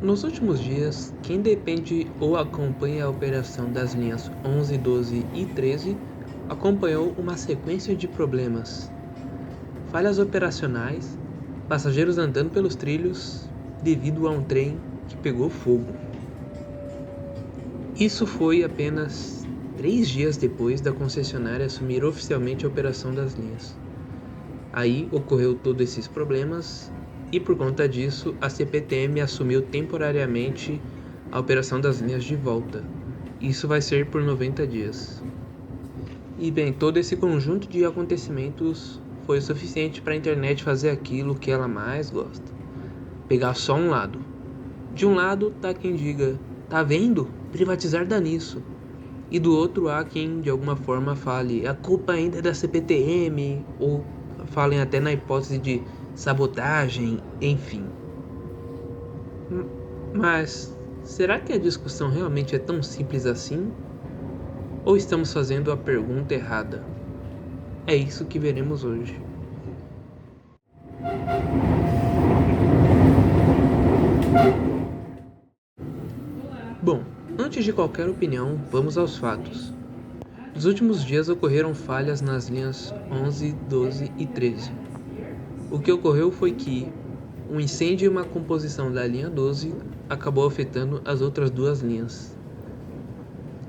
Nos últimos dias, quem depende ou acompanha a operação das linhas 11, 12 e 13 acompanhou uma sequência de problemas: falhas operacionais, passageiros andando pelos trilhos devido a um trem que pegou fogo. Isso foi apenas 3 dias depois da concessionária assumir oficialmente a operação das linhas. Aí ocorreu todos esses problemas e por conta disso a CPTM assumiu temporariamente a operação das linhas de volta. Isso vai ser por 90 dias. E bem, todo esse conjunto de acontecimentos foi o suficiente para a internet fazer aquilo que ela mais gosta: pegar só um lado. De um lado tá quem diga: tá vendo? Privatizar dá nisso. E do outro há quem de alguma forma fale: a culpa ainda é da CPTM, ou falem até na hipótese de sabotagem, enfim. Mas será que a discussão realmente é tão simples assim? Ou estamos fazendo a pergunta errada? É isso que veremos hoje. Bom, antes de qualquer opinião, vamos aos fatos. Nos últimos dias ocorreram falhas nas linhas 11, 12 e 13. O que ocorreu foi que um incêndio em uma composição da linha 12 acabou afetando as outras duas linhas.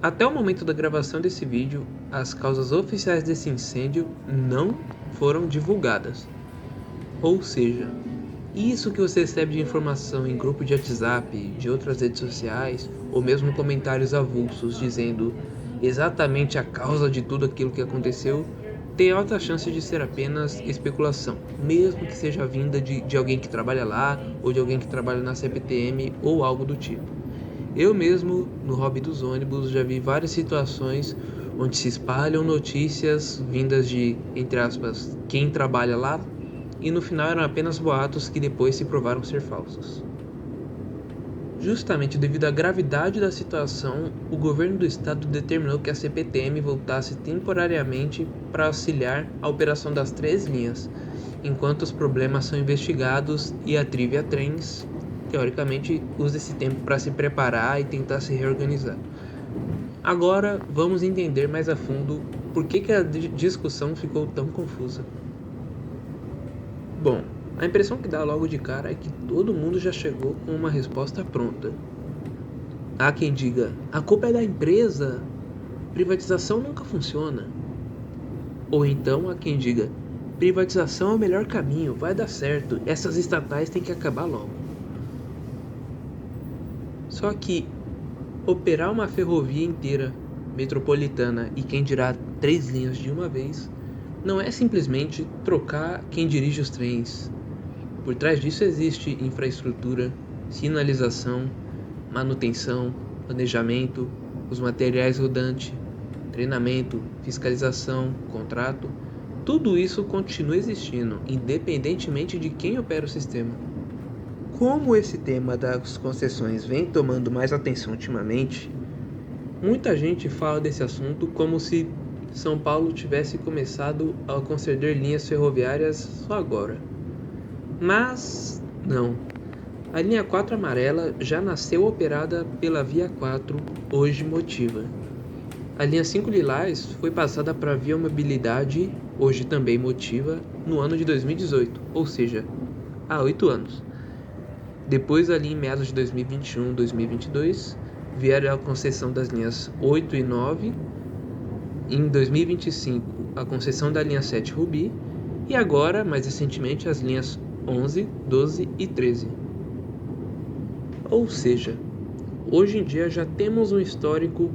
Até o momento da gravação desse vídeo, as causas oficiais desse incêndio não foram divulgadas. Ou seja, isso que você recebe de informação em grupo de WhatsApp, de outras redes sociais, ou mesmo comentários avulsos dizendo exatamente a causa de tudo aquilo que aconteceu, tem alta chance de ser apenas especulação, mesmo que seja vinda de alguém que trabalha lá, ou de alguém que trabalha na CPTM, ou algo do tipo. Eu mesmo, no hobby dos ônibus, já vi várias situações onde se espalham notícias vindas de, entre aspas, quem trabalha lá, e no final eram apenas boatos que depois se provaram ser falsos. Justamente devido à gravidade da situação, o governo do estado determinou que a CPTM voltasse temporariamente para auxiliar a operação das 3 linhas, enquanto os problemas são investigados e a Trivia Trens, teoricamente, usa esse tempo para se preparar e tentar se reorganizar. Agora vamos entender mais a fundo por que a discussão ficou tão confusa. Bom, a impressão que dá logo de cara é que todo mundo já chegou com uma resposta pronta. Há quem diga: a culpa é da empresa, privatização nunca funciona. Ou então há quem diga: privatização é o melhor caminho, vai dar certo, essas estatais têm que acabar logo. Só que operar uma ferrovia inteira, metropolitana e quem dirá 3 linhas de uma vez, não é simplesmente trocar quem dirige os trens. Por trás disso existe infraestrutura, sinalização, manutenção, planejamento, os materiais rodantes, treinamento, fiscalização, contrato. Tudo isso continua existindo, independentemente de quem opera o sistema. Como esse tema das concessões vem tomando mais atenção ultimamente, muita gente fala desse assunto como se São Paulo tivesse começado a conceder linhas ferroviárias só agora. Mas não. A linha 4 amarela já nasceu operada pela Via 4, hoje Motiva. A linha 5 lilás foi passada para a Via Mobilidade, hoje também Motiva, no ano de 2018, ou seja, há 8 anos. Depois, ali em meados de 2021 e 2022, vieram a concessão das linhas 8 e 9, em 2025 a concessão da linha 7 Rubi e agora, mais recentemente, as linhas 11, 12 e 13. Ou seja, hoje em dia já temos um histórico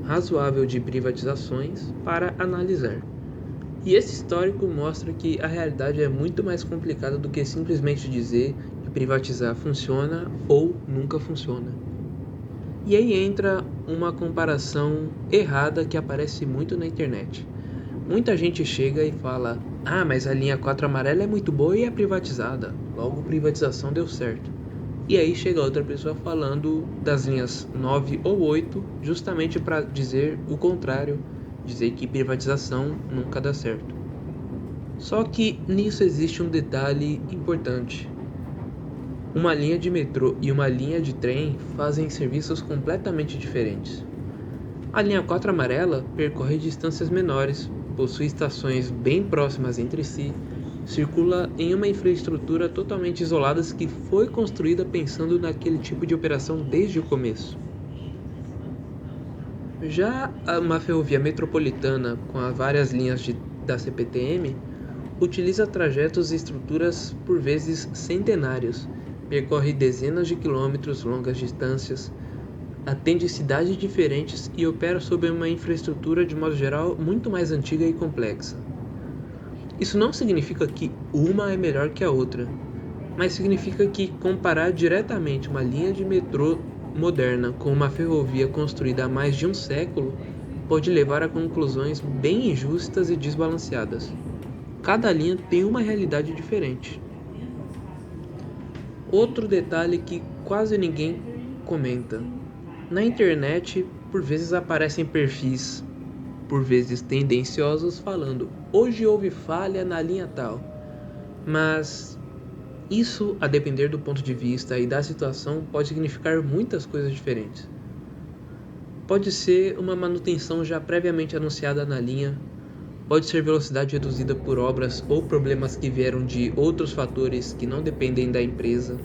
razoável de privatizações para analisar. E esse histórico mostra que a realidade é muito mais complicada do que simplesmente dizer que privatizar funciona ou nunca funciona. E aí entra uma comparação errada que aparece muito na internet. Muita gente chega e fala: ah, mas a linha 4 amarela é muito boa e é privatizada, logo privatização deu certo. E aí chega outra pessoa falando das linhas 9 ou 8, justamente para dizer o contrário, dizer que privatização nunca dá certo. Só que nisso existe um detalhe importante. Uma linha de metrô e uma linha de trem fazem serviços completamente diferentes. A linha 4 amarela percorre distâncias menores, possui estações bem próximas entre si, circula em uma infraestrutura totalmente isolada que foi construída pensando naquele tipo de operação desde o começo. Já uma ferrovia metropolitana com as várias linhas da CPTM utiliza trajetos e estruturas por vezes centenários, percorre dezenas de quilômetros, longas distâncias, atende cidades diferentes e opera sob uma infraestrutura de modo geral muito mais antiga e complexa. Isso não significa que uma é melhor que a outra, mas significa que comparar diretamente uma linha de metrô moderna com uma ferrovia construída há mais de um século pode levar a conclusões bem injustas e desbalanceadas. Cada linha tem uma realidade diferente. Outro detalhe que quase ninguém comenta: na internet, por vezes aparecem perfis, por vezes tendenciosos, falando: hoje houve falha na linha tal. Mas isso, a depender do ponto de vista e da situação, pode significar muitas coisas diferentes. Pode ser uma manutenção já previamente anunciada na linha, pode ser velocidade reduzida por obras ou problemas que vieram de outros fatores que não dependem da empresa.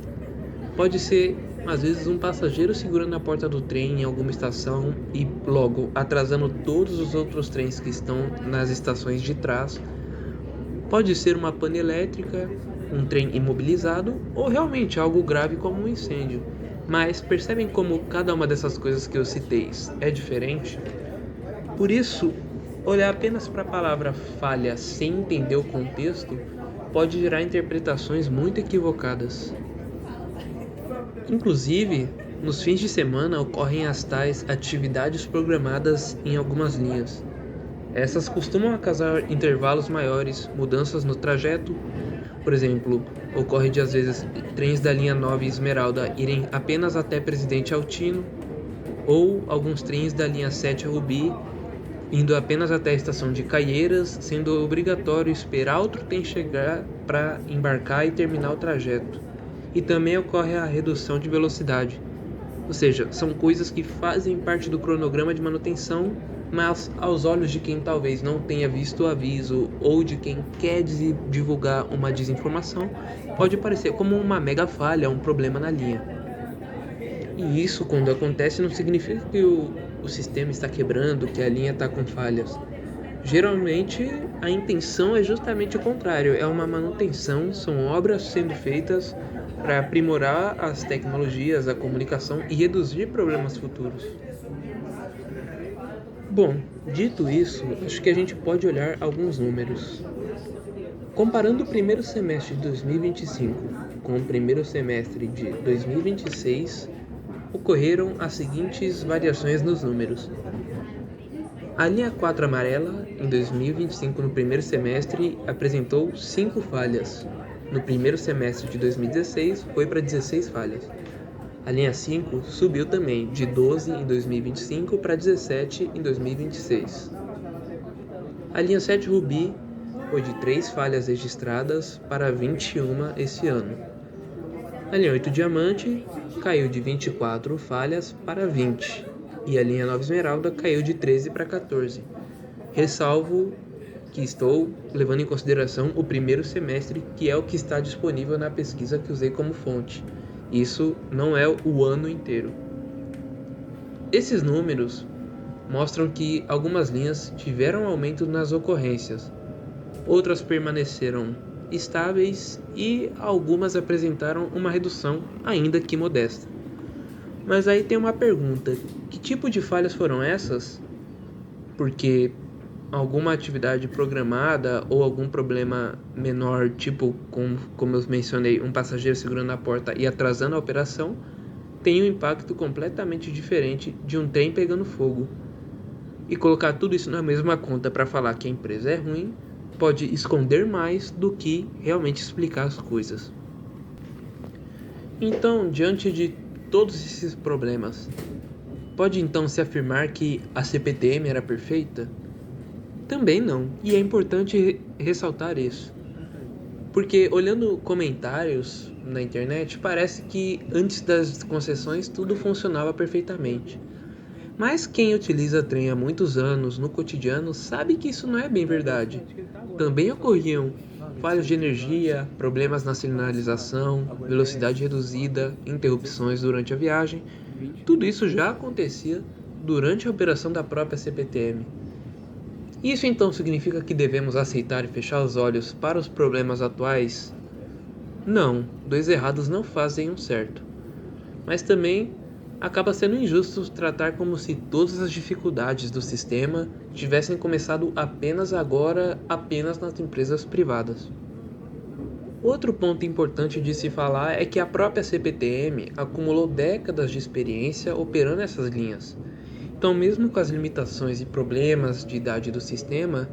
Pode ser, às vezes, um passageiro segurando a porta do trem em alguma estação e logo atrasando todos os outros trens que estão nas estações de trás. Pode ser uma pane elétrica, um trem imobilizado ou realmente algo grave como um incêndio. Mas percebem como cada uma dessas coisas que eu citei é diferente? Por isso, olhar apenas para a palavra falha sem entender o contexto pode gerar interpretações muito equivocadas. Inclusive, nos fins de semana ocorrem as tais atividades programadas em algumas linhas. Essas costumam causar intervalos maiores, mudanças no trajeto. Por exemplo, ocorre de às vezes trens da linha 9 Esmeralda irem apenas até Presidente Altino, ou alguns trens da linha 7 Rubi indo apenas até a estação de Caieiras, sendo obrigatório esperar outro trem chegar para embarcar e terminar o trajeto. E também ocorre a redução de velocidade. Ou seja, são coisas que fazem parte do cronograma de manutenção, mas aos olhos de quem talvez não tenha visto o aviso ou de quem quer divulgar uma desinformação, pode parecer como uma mega falha, um problema na linha. E isso, quando acontece, não significa que o sistema está quebrando, que a linha está com falhas. Geralmente, a intenção é justamente o contrário, é uma manutenção, são obras sendo feitas para aprimorar as tecnologias, a comunicação e reduzir problemas futuros. Bom, dito isso, acho que a gente pode olhar alguns números. Comparando o primeiro semestre de 2025 com o primeiro semestre de 2026, ocorreram as seguintes variações nos números. A linha 4 amarela, em 2025 no primeiro semestre, apresentou 5 falhas. No primeiro semestre de 2016, foi para 16 falhas. A linha 5 subiu também, de 12 em 2025 para 17 em 2026. A linha 7 Rubi foi de 3 falhas registradas para 21 esse ano. A linha 8 Diamante caiu de 24 falhas para 20, e a linha 9 Esmeralda caiu de 13 para 14. Ressalvo que estou levando em consideração o primeiro semestre, que é o que está disponível na pesquisa que usei como fonte. Isso não é o ano inteiro. Esses números mostram que algumas linhas tiveram aumento nas ocorrências, outras permaneceram estáveis e algumas apresentaram uma redução, ainda que modesta. Mas aí tem uma pergunta: que tipo de falhas foram essas? Porque alguma atividade programada ou algum problema menor, tipo, como eu mencionei, um passageiro segurando a porta e atrasando a operação, tem um impacto completamente diferente de um trem pegando fogo. E colocar tudo isso na mesma conta para falar que a empresa é ruim pode esconder mais do que realmente explicar as coisas. Então, diante de todos esses problemas, pode então se afirmar que a CPTM era perfeita? Também não, e é importante ressaltar isso. Porque olhando comentários na internet, parece que antes das concessões tudo funcionava perfeitamente. Mas quem utiliza trem há muitos anos no cotidiano sabe que isso não é bem verdade. Também ocorriam falhas de energia, problemas na sinalização, velocidade reduzida, interrupções durante a viagem. Tudo isso já acontecia durante a operação da própria CPTM. Isso então significa que devemos aceitar e fechar os olhos para os problemas atuais? Não, dois errados não fazem um certo. Mas também acaba sendo injusto tratar como se todas as dificuldades do sistema tivessem começado apenas agora, apenas nas empresas privadas. Outro ponto importante de se falar é que a própria CPTM acumulou décadas de experiência operando essas linhas. Então, mesmo com as limitações e problemas de idade do sistema,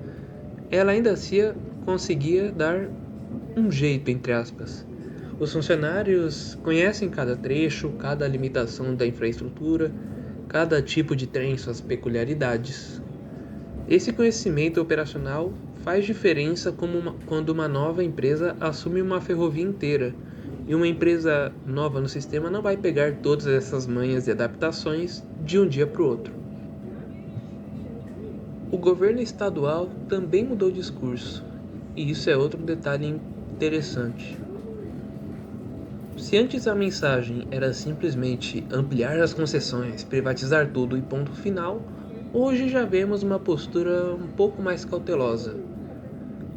ela ainda assim conseguia dar um jeito, entre aspas. Os funcionários conhecem cada trecho, cada limitação da infraestrutura, cada tipo de trem e suas peculiaridades. Esse conhecimento operacional faz diferença quando uma nova empresa assume uma ferrovia inteira, e uma empresa nova no sistema não vai pegar todas essas manhas e adaptações de um dia para o outro. O governo estadual também mudou o discurso, e isso é outro detalhe interessante. Se antes a mensagem era simplesmente ampliar as concessões, privatizar tudo e ponto final, hoje já vemos uma postura um pouco mais cautelosa.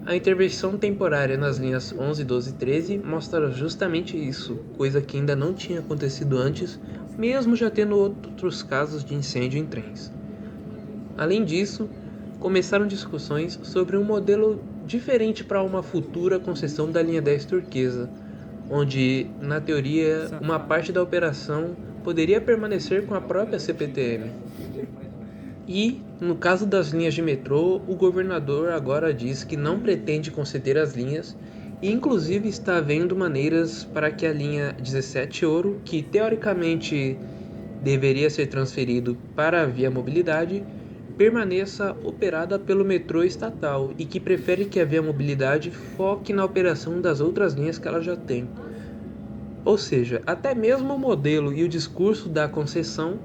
A intervenção temporária nas linhas 11, 12 e 13 mostra justamente isso, coisa que ainda não tinha acontecido antes, mesmo já tendo outros casos de incêndio em trens. Além disso, começaram discussões sobre um modelo diferente para uma futura concessão da linha 10 turquesa, onde, na teoria, uma parte da operação poderia permanecer com a própria CPTM. E, no caso das linhas de metrô, o governador agora diz que não pretende conceder as linhas e, inclusive, está vendo maneiras para que a linha 17 Ouro, que teoricamente deveria ser transferido para a Via Mobilidade, permaneça operada pelo metrô estatal e que prefere que a Via Mobilidade foque na operação das outras linhas que ela já tem. Ou seja, até mesmo o modelo e o discurso da concessão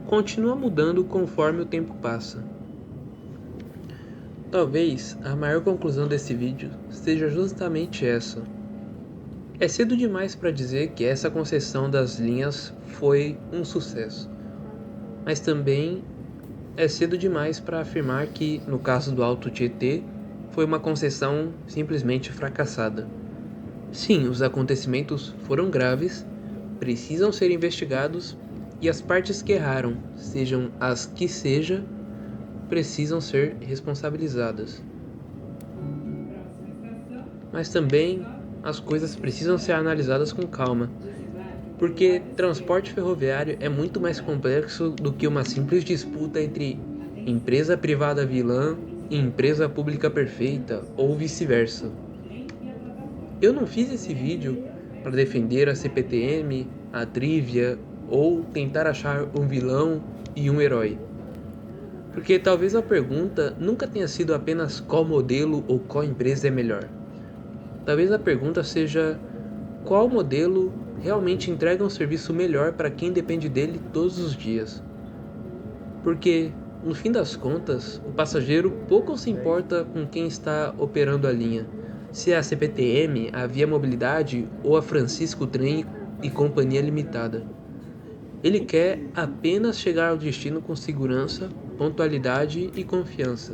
continua mudando conforme o tempo passa. Talvez a maior conclusão desse vídeo seja justamente essa. É cedo demais para dizer que essa concessão das linhas foi um sucesso, mas também é cedo demais para afirmar que, no caso do Alto Tietê, foi uma concessão simplesmente fracassada. Sim, os acontecimentos foram graves, precisam ser investigados e as partes que erraram, sejam as que seja, precisam ser responsabilizadas. Mas também as coisas precisam ser analisadas com calma, porque transporte ferroviário é muito mais complexo do que uma simples disputa entre empresa privada vilã e empresa pública perfeita, ou vice-versa. Eu não fiz esse vídeo para defender a CPTM, a Trivia ou tentar achar um vilão e um herói. Porque talvez a pergunta nunca tenha sido apenas qual modelo ou qual empresa é melhor. Talvez a pergunta seja qual modelo realmente entrega um serviço melhor para quem depende dele todos os dias. Porque, no fim das contas, o passageiro pouco se importa com quem está operando a linha, se é a CPTM, a Via Mobilidade ou a Francisco Trem e Companhia Limitada. Ele quer apenas chegar ao destino com segurança, pontualidade e confiança.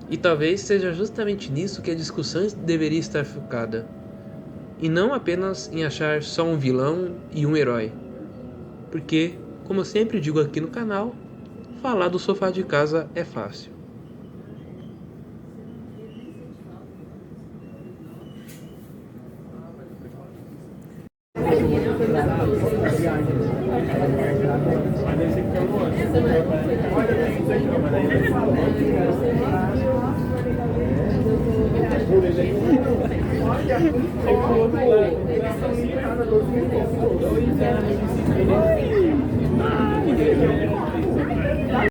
E talvez seja justamente nisso que a discussão deveria estar focada, e não apenas em achar só um vilão e um herói. Porque, como eu sempre digo aqui no canal, falar do sofá de casa é fácil. Mas esse aqui é o outro.